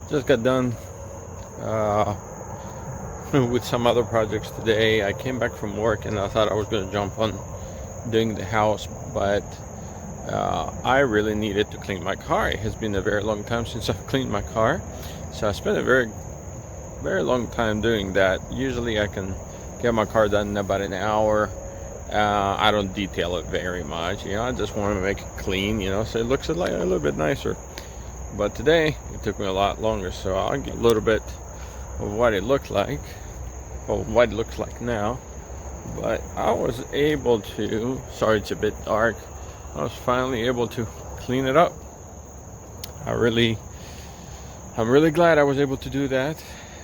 Just got done uh, with some other projects today. I came back from work and I thought I was going to jump on doing the house, but I really needed to clean my car. It has been a very long time since I've cleaned my car, so I spent a very long time doing that. Usually I can get my car done in about an hour. I don't detail it very much, I just want to make it clean, so it looks like a little bit nicer. But today it took me a lot longer, so I'll get a little bit of what it looked like, or what it looks like now. But I was able to, sorry it's a bit dark, I was finally able to clean it up. I'm really glad I was able to do that.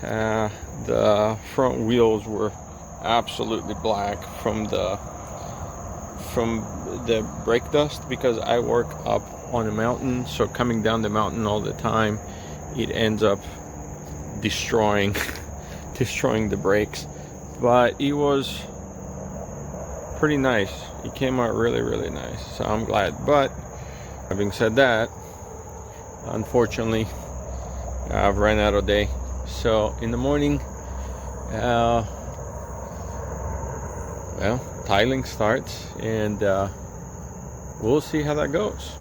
The front wheels were absolutely black from the brake dust, because I work up on a mountain, so coming down the mountain all the time, it ends up destroying the brakes. But it was pretty nice. It came out really nice, so I'm glad. But having said that, unfortunately I've ran out of day. So in the morning, well, tiling starts, and we'll see how that goes.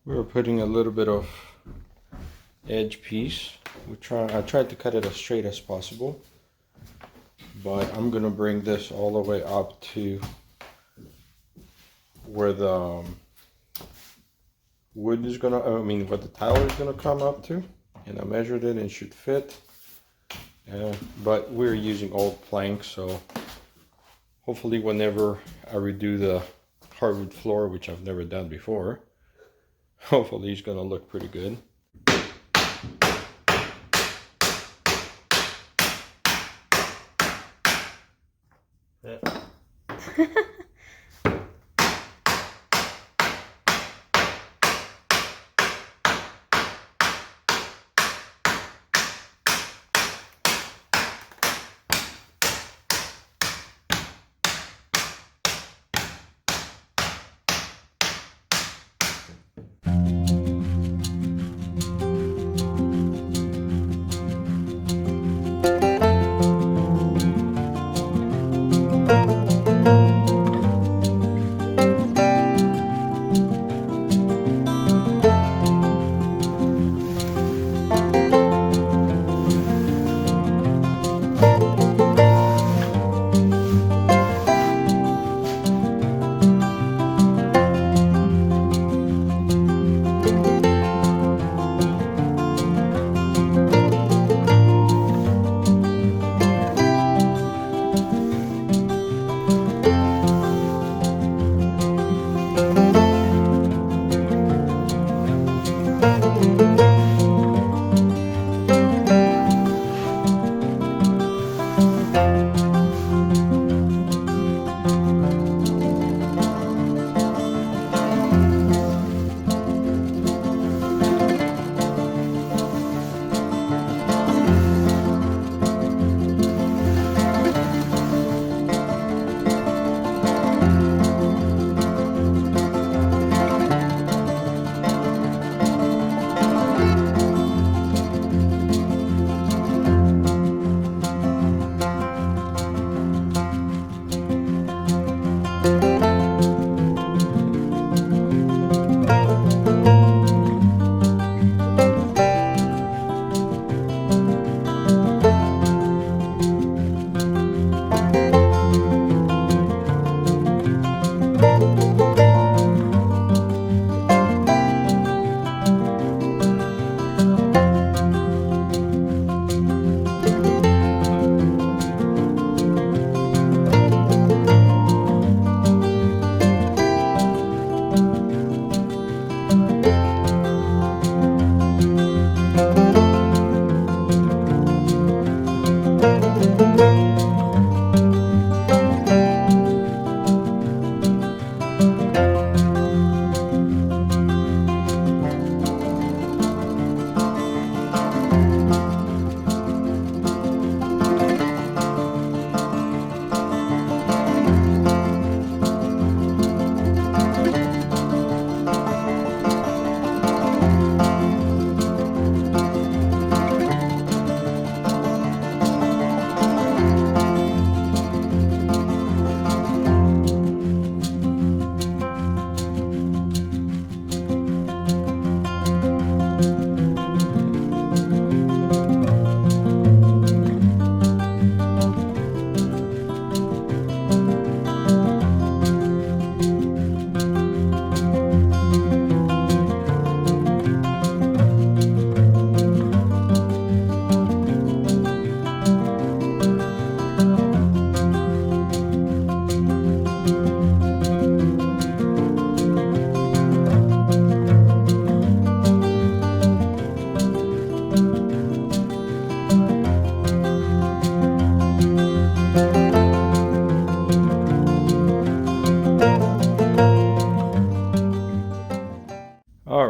We're putting a little bit of edge piece. I tried to cut it as straight as possible, but I'm gonna bring this all the way up to where the wood is gonna, where the tile is gonna come up to, and I measured it and it should fit. But we're using old planks, so hopefully whenever I redo the hardwood floor, which I've never done before, hopefully it's gonna look pretty good. Yeah.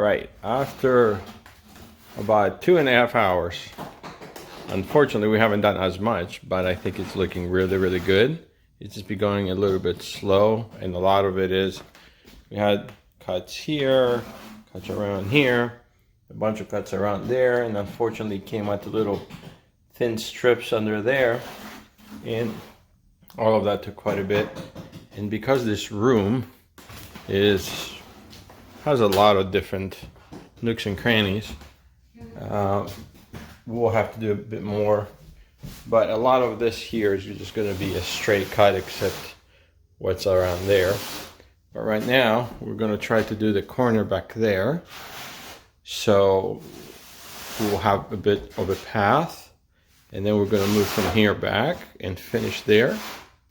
right, after about 2.5 hours, unfortunately we haven't done as much, but I think it's looking really, really good. It's just be going a little bit slow, and a lot of it is we had cuts here, cuts around here, a bunch of cuts around there, and unfortunately came out to little thin strips under there, and all of that took quite a bit. And because this room has a lot of different nooks and crannies, we'll have to do a bit more. But a lot of this here is just going to be a straight cut, except what's around there. But right now we're going to try to do the corner back there, so we'll have a bit of a path, and then we're going to move from here back and finish there,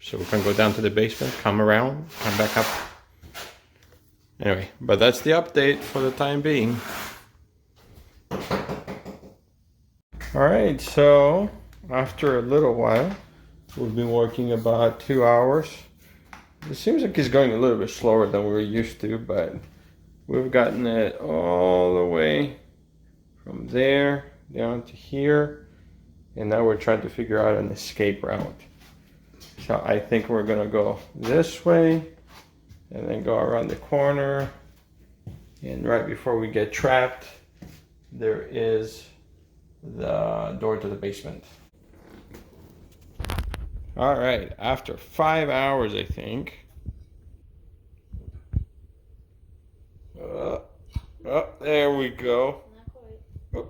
so we can go down to the basement, come around, come back up. Anyway, but that's the update for the time being. All right, so after a little while, we've been working about 2 hours. It seems like it's going a little bit slower than we were used to, but we've gotten it all the way from there down to here, and now we're trying to figure out an escape route. So I think we're gonna go this way and then go around the corner, and right before we get trapped, there is the door to the basement. All right, after 5 hours, I think. Oh, there we go. Not quite. Oh,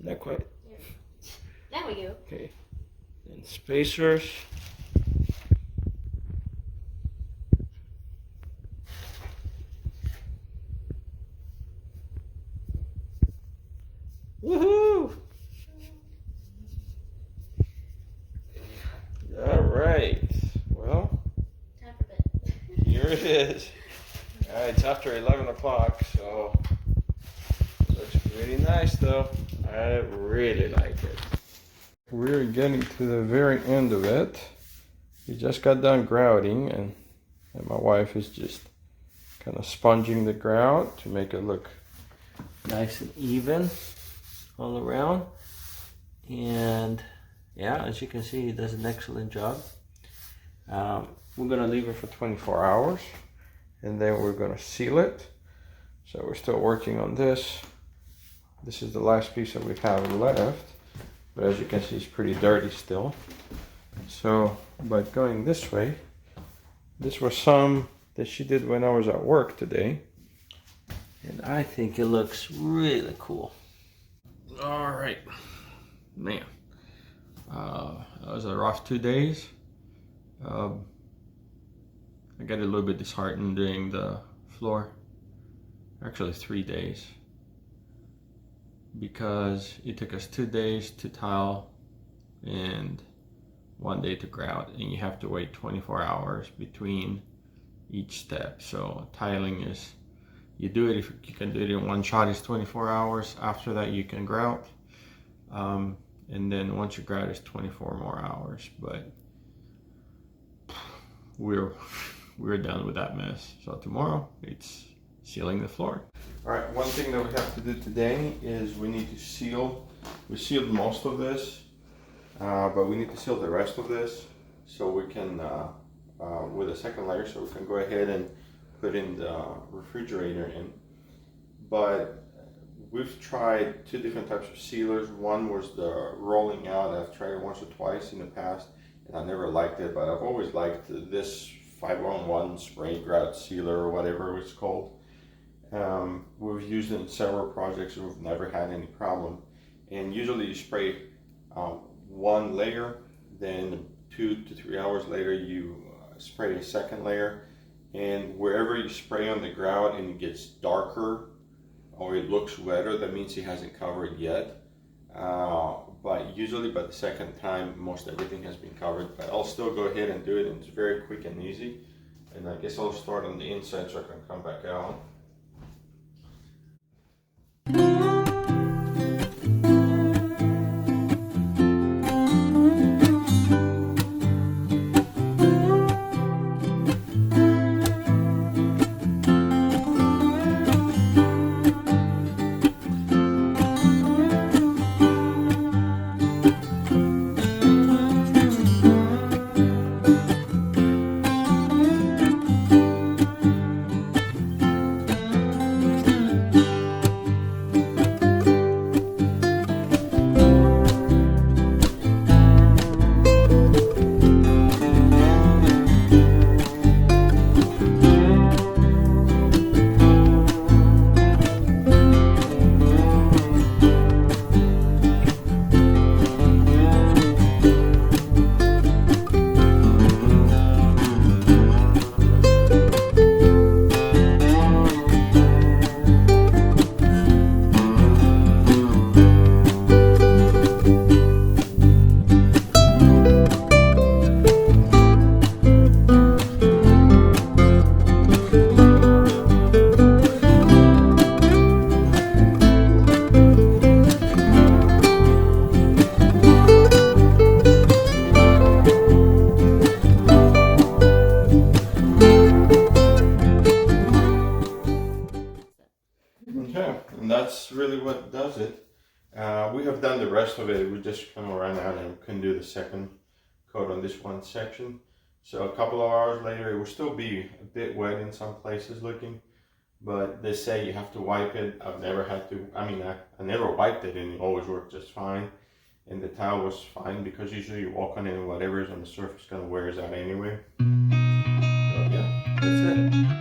not quite. There we go. Okay, and spacers. Woohoo! All right. Well, Time for bed. here it is. All right, it's after 11 o'clock, so it looks pretty nice, though. I really like it. We're getting to the very end of it. We just got done grouting, and my wife is just kind of sponging the grout to make it look nice and even all around. And yeah, as you can see, he does an excellent job. We're gonna leave it for 24 hours, and then we're gonna seal it. So we're still working on this. This is the last piece that we have left, but as you can see, it's pretty dirty still. So by going this way, this was some that she did when I was at work today, and I think it looks really cool. All right, man, that was a rough 2 days. I got a little bit disheartened doing the floor, actually 3 days, because it took us 2 days to tile and 1 day to grout, and you have to wait 24 hours between each step. So tiling is, you do it, if you can do it in one shot, it's 24 hours. After that you can grout, and then once you grout, it's 24 more hours. But we're done with that mess. So tomorrow it's sealing the floor. All right, one thing that we have to do today is we need to seal. We sealed most of this, but we need to seal the rest of this, so we can with a second layer, so we can go ahead and put in the refrigerator in. But we've tried 2 different types of sealers. One was the rolling out. I've tried it once or twice in the past, and I never liked it, but I've always liked this 5-on-1 spray grout sealer, or whatever it's called. We've used it in several projects and we've never had any problem. And usually you spray one layer, then 2 to 3 hours later you spray a second layer, and wherever you spray on the grout and it gets darker or it looks wetter, that means it hasn't covered yet. But usually by the second time, most everything has been covered. But I'll still go ahead and do it, and it's very quick and easy. And I guess I'll start on the inside so I can come back out. that's really what does it. We have done the rest of it. We just kind of ran out and couldn't do the second coat on this one section. So a couple of hours later, it will still be a bit wet in some places looking, but they say you have to wipe it. I've never had to. I mean, I never wiped it, and it always worked just fine. And the towel was fine because usually you walk on it and whatever is on the surface kind of wears out anyway. So yeah, that's it.